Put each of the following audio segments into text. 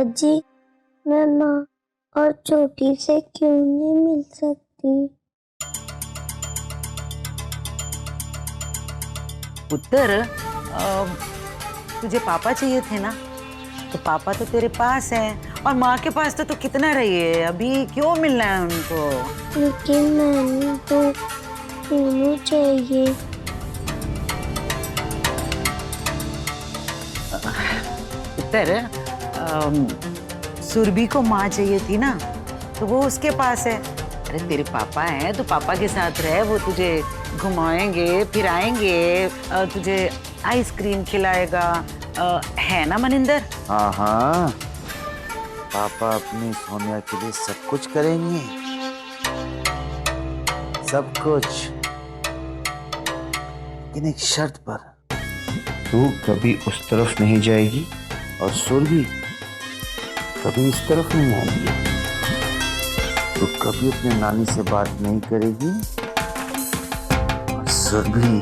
दादी, मैं माँ और छोटी से क्यों नहीं मिल सकती? पुत्र, तुझे पापा चाहिए थे ना, तो पापा तो तेरे पास है और माँ के पास तो तू कितना रही है, अभी क्यों मिलना है उनको? लेकिन मैंने तो दोनों चाहिए। पुत्र, सुरभि को माँ चाहिए थी ना, तो वो उसके पास है। अरे तेरे पापा हैं तो पापा के साथ रह, वो तुझे घुमाएंगे फिराएंगे, तुझे आइसक्रीम खिलाएगा, है ना मनिंदर? हाँ हाँ, पापा अपनी सोनिया के लिए सब कुछ करेंगे, सब कुछ, लेकिन एक शर्त पर। तू कभी उस तरफ नहीं जाएगी और सुरभि कभी इस तरफ नहीं आएगी। तू कभी अपने नानी से बात नहीं करेगी और सुरभि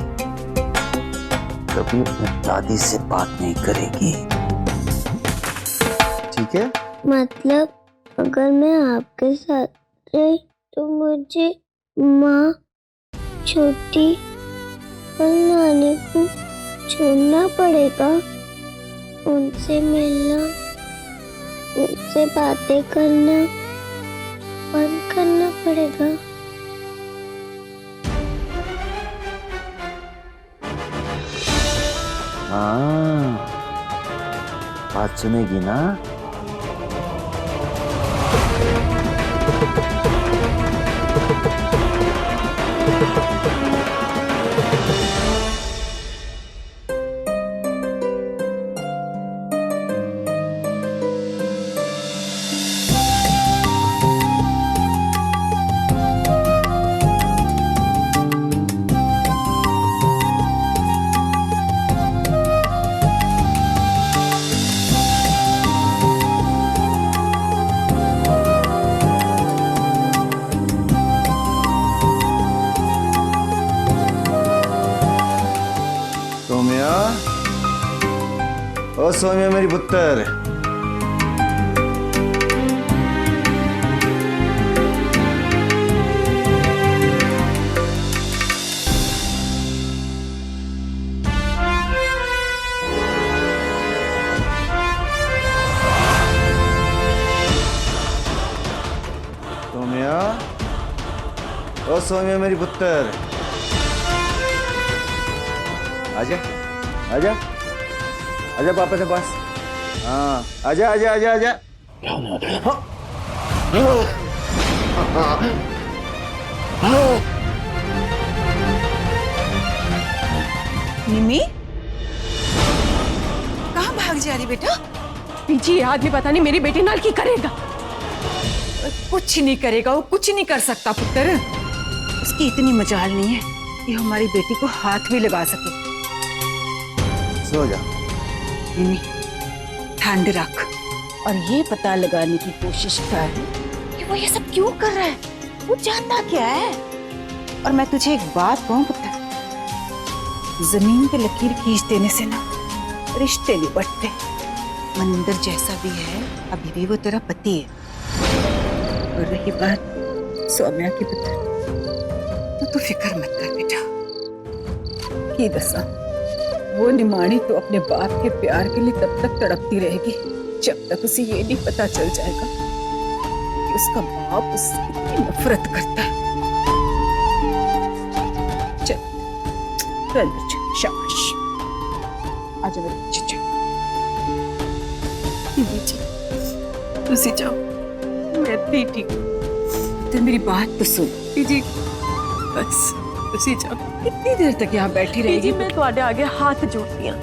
कभी अपने दादी से बात नहीं करेगी, ठीक है? मतलब अगर मैं आपके साथ रही तो मुझे माँ, छोटी और नानी को छोड़ना पड़ेगा, उनसे मिलना, उनसे बातें करना बंद करना पड़ेगा। हाँ, बात सुनेगी ना? सौम्या, ओ सौम्या मेरी पुत्र, सौम्या, ओ सौम्या मेरी पुत्र, आजा आजा आजा पापा के पास। हाँ, आजा आजा आजा आजा। निमी, कहाँ भाग जा रही बेटा? पीछे ये आदमी पता नहीं मेरी बेटी नाल की करेगा। कुछ नहीं करेगा, वो कुछ नहीं कर सकता पुत्र। उसकी इतनी मजाल नहीं है कि हमारी बेटी को हाथ भी लगा सके। सो जा। निमी, ठंड रख और ये पता लगाने की कोशिश कर कि वो ये सब क्यों कर रहा है, वो जानता क्या है। और मैं तुझे एक बात कहूं पुत्र, जमीन पे लकीर खींच देने से ना रिश्ते नहीं बढ़ते। मनिंदर जैसा भी है अभी भी वो तेरा पति है। और रही बात सौम्या की पुत्र, तो तू फिक्र मत कर बेटा। की दसा, वो निमाणी तो अपने बाप के प्यार के लिए तब तक तड़पती रहेगी जब तक उसे ये नहीं पता चल जाएगा कि उसका बाप उससे कितनी नफरत करता है। चल चल शाबाश, आजा मेरे बच्चे, चल। तुसी जाओ, मैं इतनी ठीक हूँ। तो मेरी बात तो सुन जी, बस तुसी जाओ। कितनी देर तक यहाँ बैठी रहेगी? मैं तुम्हारे आगे हाथ जोड़ती हूँ।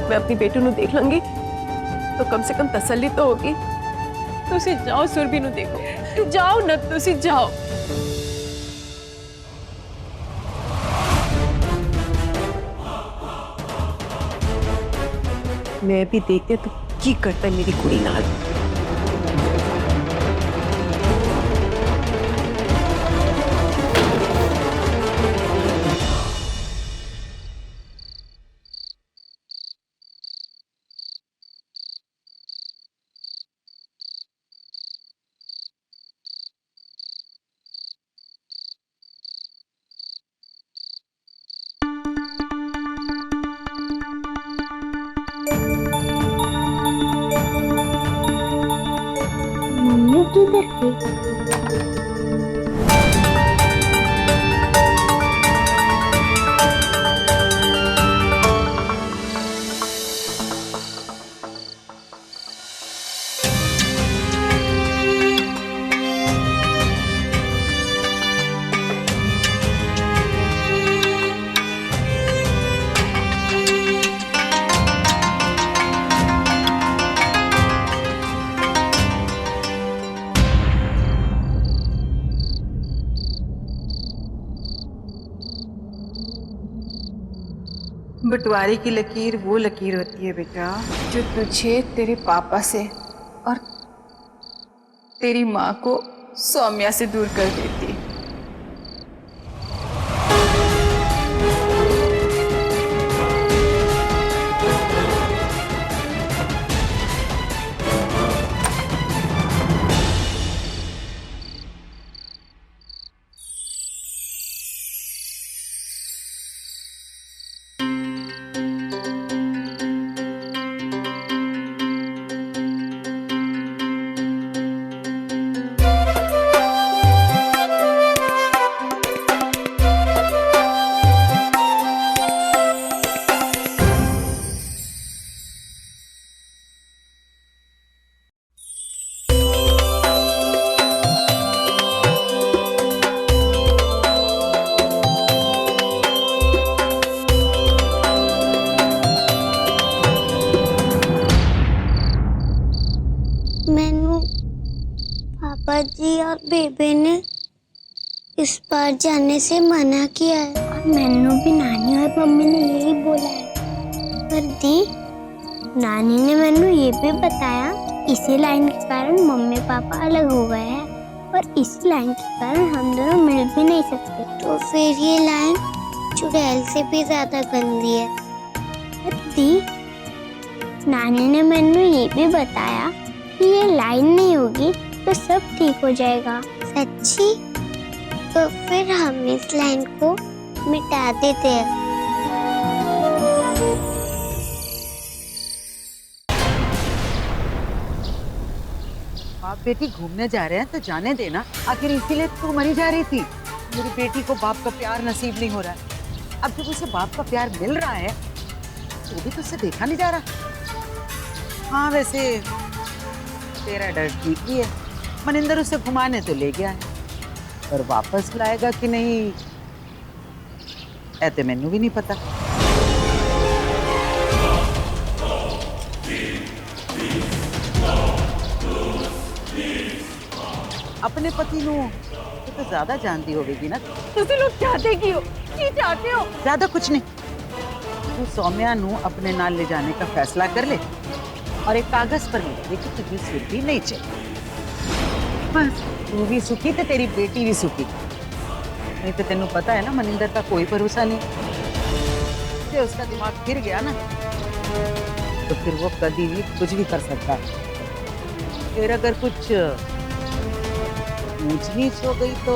मैं अपनी बेटी नू देख लूंगी तो कम से कम तसल्ली तो होगी। तुसी जाओ, सुरभि नू देखो, जाओ न, तुसी जाओ। मैं भी देखते तो की करता है मेरी कुड़ी नाल। इधर गई? बंटवारे की लकीर वो लकीर होती है बेटा जो तुझे तेरे पापा से और तेरी माँ को सौम्या से दूर कर देती है। मैनू पापा जी और बेबे ने इस बार जाने से मना किया है और मैनू भी नानी और मम्मी ने यही बोला है। पर दी, नानी ने मैनू ये भी बताया इसी लाइन के कारण मम्मी पापा अलग हो गए हैं और इसी लाइन के कारण हम दोनों मिल भी नहीं सकते। तो फिर ये लाइन चुड़ैल से भी ज्यादा गंदी है। पर दी, नानी ने मैनू ये भी बताया कि ये लाइन नहीं होगी तो सब ठीक हो जाएगा। सच्ची? तो फिर हम इस लाइन को मिटा देते हैं। बाप बेटी घूमने जा रहे हैं तो जाने देना, आखिर इसीलिए तू मरी जा रही थी। मेरी बेटी को बाप का प्यार नसीब नहीं हो रहा है। अब जब उसे बाप का प्यार मिल रहा है तो भी तो उसे देखा नहीं जा रहा। हाँ वैसे तेरा डर ठीक ही है, मनिंदर उसे घुमाने तो ले गया है, पर वापस लाएगा कि नहीं ऐते मैनू भी नहीं पता। अपने पति नू तो ज्यादा जानती होगी ना। तुसी लोग चाहते की हो? की चाहते हो? ज्यादा कुछ नहीं, तू सौम्या नू अपने नाल ले जाने का फैसला कर ले और एक कागज पर लिख दे कि तुझे सुखी नहीं चाहिए। बस तू भी सुखी तो तेरी बेटी भी सुखी। नहीं तो तेनू पता है ना मनिंदर का कोई भरोसा नहीं। से उसका दिमाग फिर गया ना तो फिर वो कभी भी कुछ भी कर सकता है। फिर अगर कुछ ऊंच नीच हो गई तो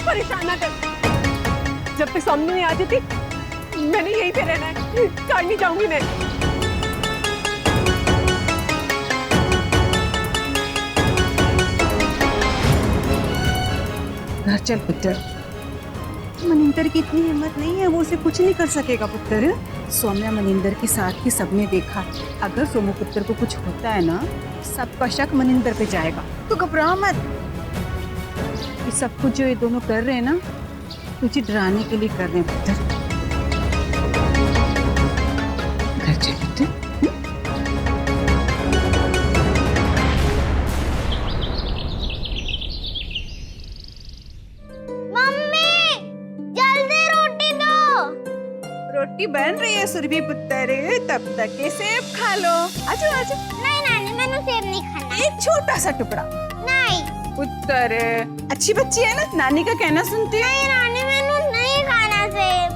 परेशान ना कर। जब तक सामने नहीं आ जाती मैंने यहीं पे रहना है, कहीं नहीं जाऊंगी मैं। घर चल पुत्र। मनिंदर की इतनी हिम्मत नहीं है, वो उसे कुछ नहीं कर सकेगा पुत्र। सौम्या मनिंदर के साथ ही सबने देखा, अगर सोमू पुत्र को कुछ होता है ना सबका शक मनिंदर पे जाएगा। तो घबरा मत। ये सब कुछ जो ये दोनों कर रहे हैं ना तुझे डराने के लिए कर रहे हैं पुत्र। घर चल पुत्र। मम्मी, जल्दी रोटी दो। रोटी बन रही है सुरभि पुत्र, तब तक ये सेब खा लो। आजो आजो। नहीं नानी, मैंने सेब नहीं खाना। एक छोटा सा टुकड़ा। नहीं पुत्र, अच्छी बच्ची है ना, नानी का कहना सुनती है। नहीं नानी, मैंने नहीं खाना सेब।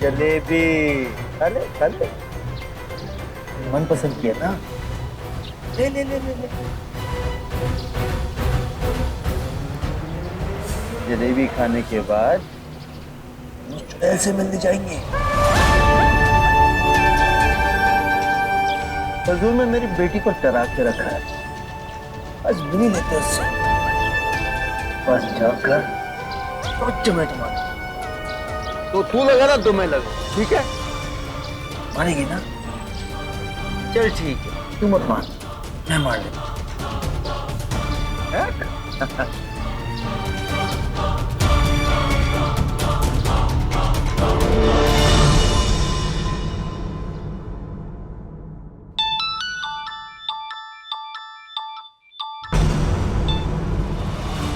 जलेबी खा ले मन पसंद किया ना, ले ले ले ले ले। जलेबी खाने के बाद चुड़ैल से मिलने जाएंगे। हजूर में मेरी बेटी को डरा के रखा है, आज मिल ही लेते उससे। बस जाकर तो मैं तुम्हारा, तो तू लगा ना तो मैं लगा, ठीक है? मानेगी ना? चल ठीक है, तू मत मान, मैं मान लेता।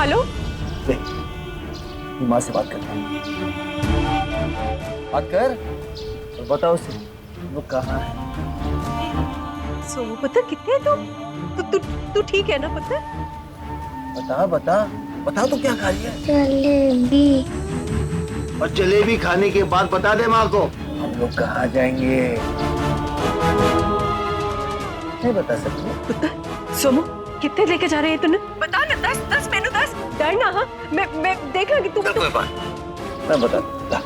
हेलो, माँ से बात करता हूँ। बात कर और बताओ उसे वो कहाँ है। सोमू पुत्र कितने है तू ठीक है ना पुत्र? बता बता बता, तो क्या खा लिया? जलेबी। और जलेबी खाने के बाद बता दे माँ को हम लोग कहाँ जाएंगे। नहीं बता सकते पुत्र। सोमू कितने लेके जा रहे हैं तूने? बता ना, 10 मैंने 10 डर ना। हाँ मैं देख लूंगी, तू कोई बात मैं बता दूंगा।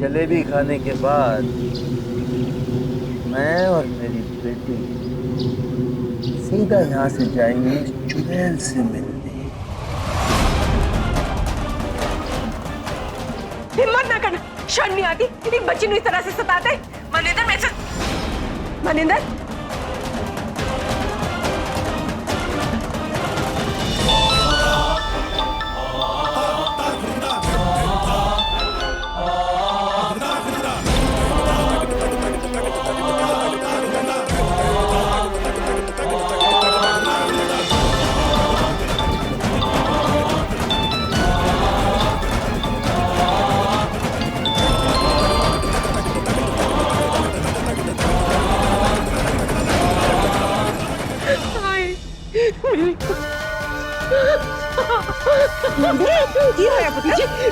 जलेबी खाने के बाद मैं और मेरी बेटी सीधा यहाँ से जाएंगे चुड़ैल से मिलने। हिम्मत ना करना, शर्म नहीं आती इतनी बच्ची ਨੂੰ इस तरह से सताते? मनिंदर मैं मनिंदर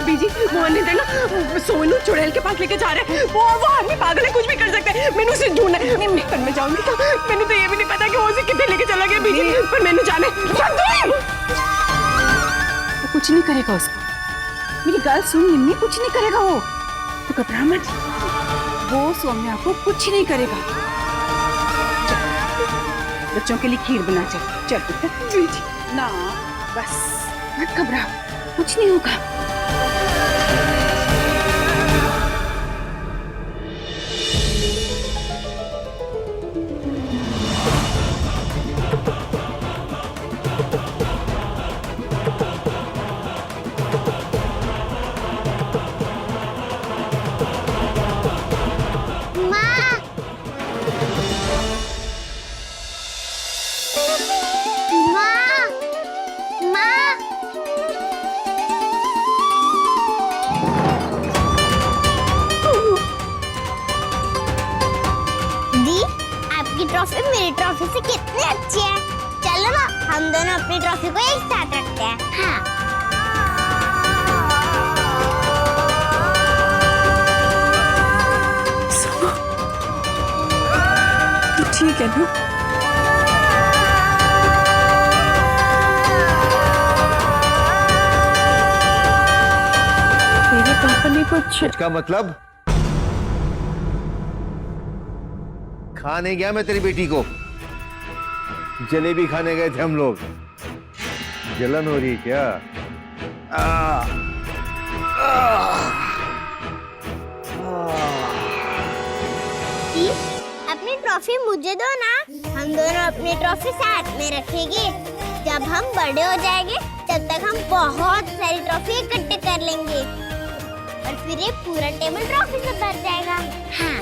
बीजी मनिंदर ना सोनू चुड़ैल के पास लेके जा रहे हैं। वो आदमी पागल है, कुछ भी कर सकते हैं। मैंने उसे ढूंढना है, मैं जाऊंगी तो मैंने तो ये भी नहीं पता कि वो उसे कितने लेके चला गया बीजी, पर मैंने जाने वो कुछ नहीं करेगा उसको। मेरी गाल सुन निम्मी, कुछ नहीं करेगा वो, तो घबरा मत। वो सौम्या को कुछ नहीं करेगा। बच्चों के लिए खीर बना, चल पुत्र ना, बस मत घबरा, कुछ नहीं होगा। ट्रॉफी मेरी ट्रॉफी से कितनी अच्छी है। चलो ना हम दोनों अपनी ट्रॉफी को एक साथ रखते हैं। हाँ। तो ठीक है ना? मेरे पापा ने कुछ इसका मतलब खाने गया मैं तेरी बेटी को, जलेबी खाने गए थे हम लोग। जलन हो रही है क्या? अपनी ट्रॉफी मुझे दो ना, हम दोनों अपनी ट्रॉफी साथ में रखेंगे। जब हम बड़े हो जाएंगे तब तक हम बहुत सारी ट्रॉफी इकट्ठे कर लेंगे और फिर ये पूरा टेबल ट्रॉफी से भर जाएगा। हाँ।